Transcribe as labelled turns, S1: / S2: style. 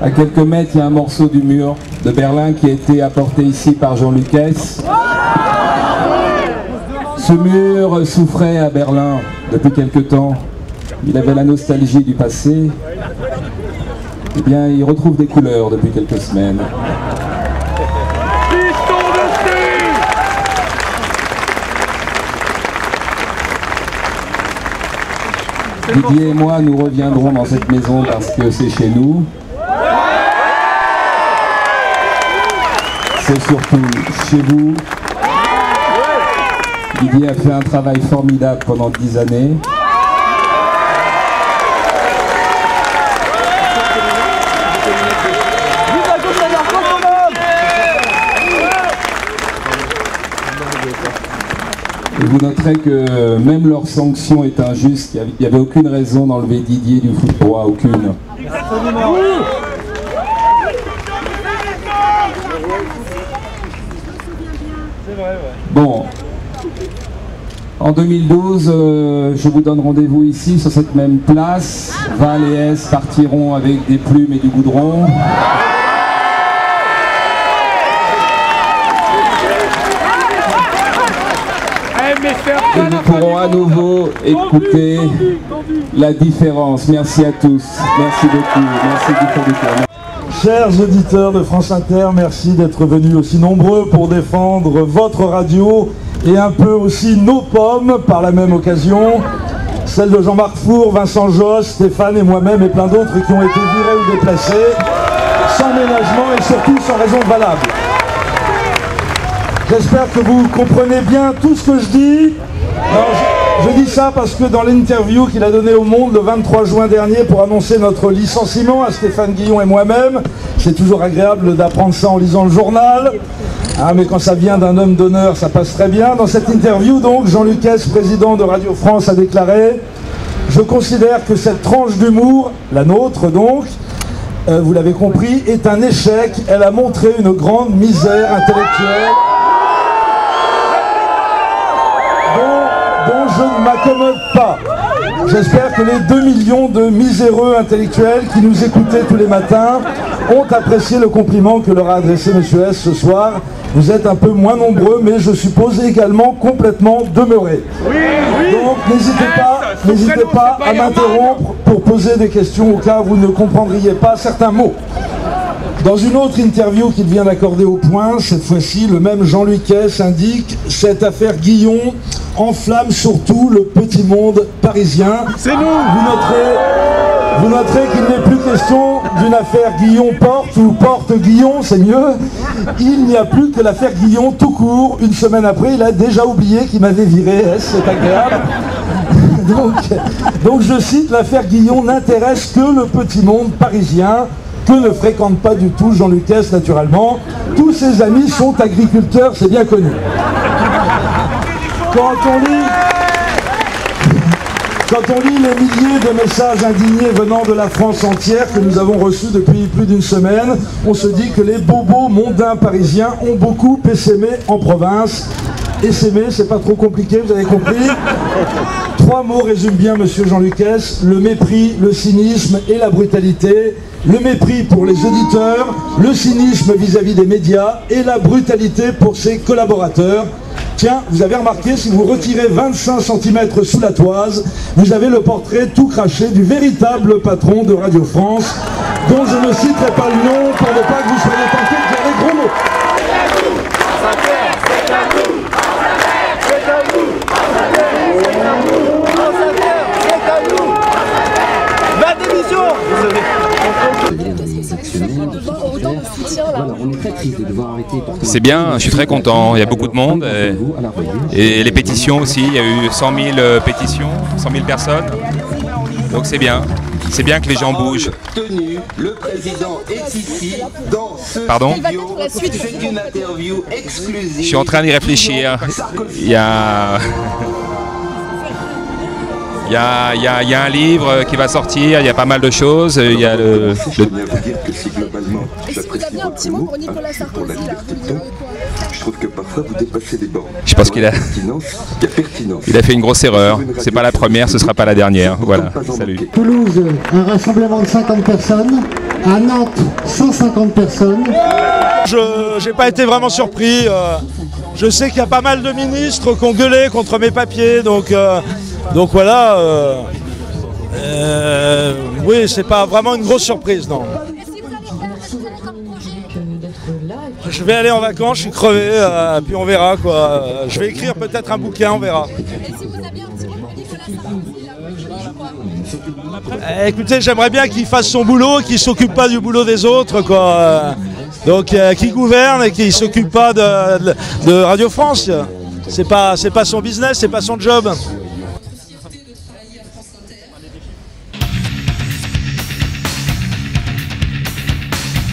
S1: À quelques mètres, il y a un morceau du mur de Berlin qui a été apporté ici par Jean Lucas. Ce mur souffrait à Berlin depuis quelque temps. Il avait la nostalgie du passé. Eh bien, il retrouve des couleurs depuis quelques semaines. Didier et moi, nous reviendrons dans cette maison parce que c'est chez nous. C'est surtout chez vous. Didier a fait un travail formidable pendant 10 années. Et vous noterez que même leur sanction est injuste. Il n'y avait aucune raison d'enlever Didier du foot droit, aucune. Bon, en 2012, je vous donne rendez-vous ici, sur cette même place. Val et S partiront avec des plumes et du goudron. Et nous pourrons à nouveau écouter la différence. Merci à tous. Merci beaucoup. Merci du fond du cœur.
S2: Chers auditeurs de France Inter, merci d'être venus aussi nombreux pour défendre votre radio et un peu aussi nos pommes par la même occasion. Celles de Jean-Marc Four, Vincent Josse, Stéphane et moi-même et plein d'autres qui ont été virés ou déplacés, sans ménagement et surtout sans raison valable. J'espère que vous comprenez bien tout ce que je dis. Alors, je dis ça parce que dans l'interview qu'il a donnée au Monde le 23 juin dernier pour annoncer notre licenciement à Stéphane Guillon et moi-même, c'est toujours agréable d'apprendre ça en lisant le journal, hein, mais quand ça vient d'un homme d'honneur, ça passe très bien. Dans cette interview, donc, Jean Lucas, président de Radio France, a déclaré « Je considère que cette tranche d'humour, la nôtre donc, vous l'avez compris, est un échec. Elle a montré une grande misère intellectuelle. » dont je ne m'accommode pas. J'espère que les 2 millions de miséreux intellectuels qui nous écoutaient tous les matins ont apprécié le compliment que leur a adressé M. S ce soir. Vous êtes un peu moins nombreux, mais je suppose également complètement demeurés. Donc n'hésitez pas à m'interrompre pour poser des questions au cas où vous ne comprendriez pas certains mots. Dans une autre interview qu'il vient d'accorder au Point, cette fois-ci, le même Jean Lucas indique « Cette affaire Guillon enflamme surtout le petit monde parisien. » C'est nous. Vous noterez qu'il n'est plus question d'une affaire Guillon-Porte ou Porte-Guillon, c'est mieux. Il n'y a plus que l'affaire Guillon tout court. Une semaine après, il a déjà oublié qu'il m'avait viré. C'est agréable. Donc je cite, l'affaire Guillon n'intéresse que le petit monde parisien, que ne fréquente pas du tout Jean Lucas naturellement. Tous ses amis sont agriculteurs, c'est bien connu. Quand on lit les milliers de messages indignés venant de la France entière que nous avons reçus depuis plus d'une semaine, on se dit que les bobos mondains parisiens ont beaucoup essaimé en province. Essaimer, c'est pas trop compliqué, vous avez compris. 3 mots résument bien Monsieur Jean Lucas: le mépris, le cynisme et la brutalité. Le mépris pour les auditeurs, le cynisme vis-à-vis des médias et la brutalité pour ses collaborateurs. Tiens, vous avez remarqué, si vous retirez 25 cm sous la toise, vous avez le portrait tout craché du véritable patron de Radio France, dont je ne citerai pas le nom pour ne pas que vous soyez tentés de dire les gros mots.
S3: C'est bien, je suis très content, il y a beaucoup de monde et les pétitions aussi, il y a eu 100 000 pétitions, 100 000 personnes, donc c'est bien que les gens bougent.
S4: Le président est ici dans ce
S3: Pardon ?
S4: studio. C'est une interview exclusive.
S3: Je suis en train d'y réfléchir, il y a Il y a un livre qui va sortir, il y a pas mal de choses. Il y a le...
S5: Est-ce que vous aviez un petit mot pour Nicolas Sarkozy là, vous lui diriez quoi?
S4: Je trouve que parfois vous dépassez les bornes.
S3: Je pense qu'il a...
S4: Il y a pertinence.
S3: Il a fait une grosse erreur. C'est pas la première, ce sera pas la dernière. Voilà, salut.
S6: Toulouse, un rassemblement de 50 personnes. À Nantes, 150 personnes.
S2: Je n'ai pas été vraiment surpris. Je sais qu'il y a pas mal de ministres qui ont gueulé contre mes papiers, donc voilà. Oui, c'est pas vraiment une grosse surprise, non. Je vais aller en vacances, je suis crevé, puis on verra quoi. Je vais écrire peut-être un bouquin, on verra. Écoutez, j'aimerais bien qu'il fasse son boulot, qu'il ne s'occupe pas du boulot des autres, quoi. Donc, qu'il gouverne et qu'il ne s'occupe pas de Radio France. C'est pas son business, c'est pas son job.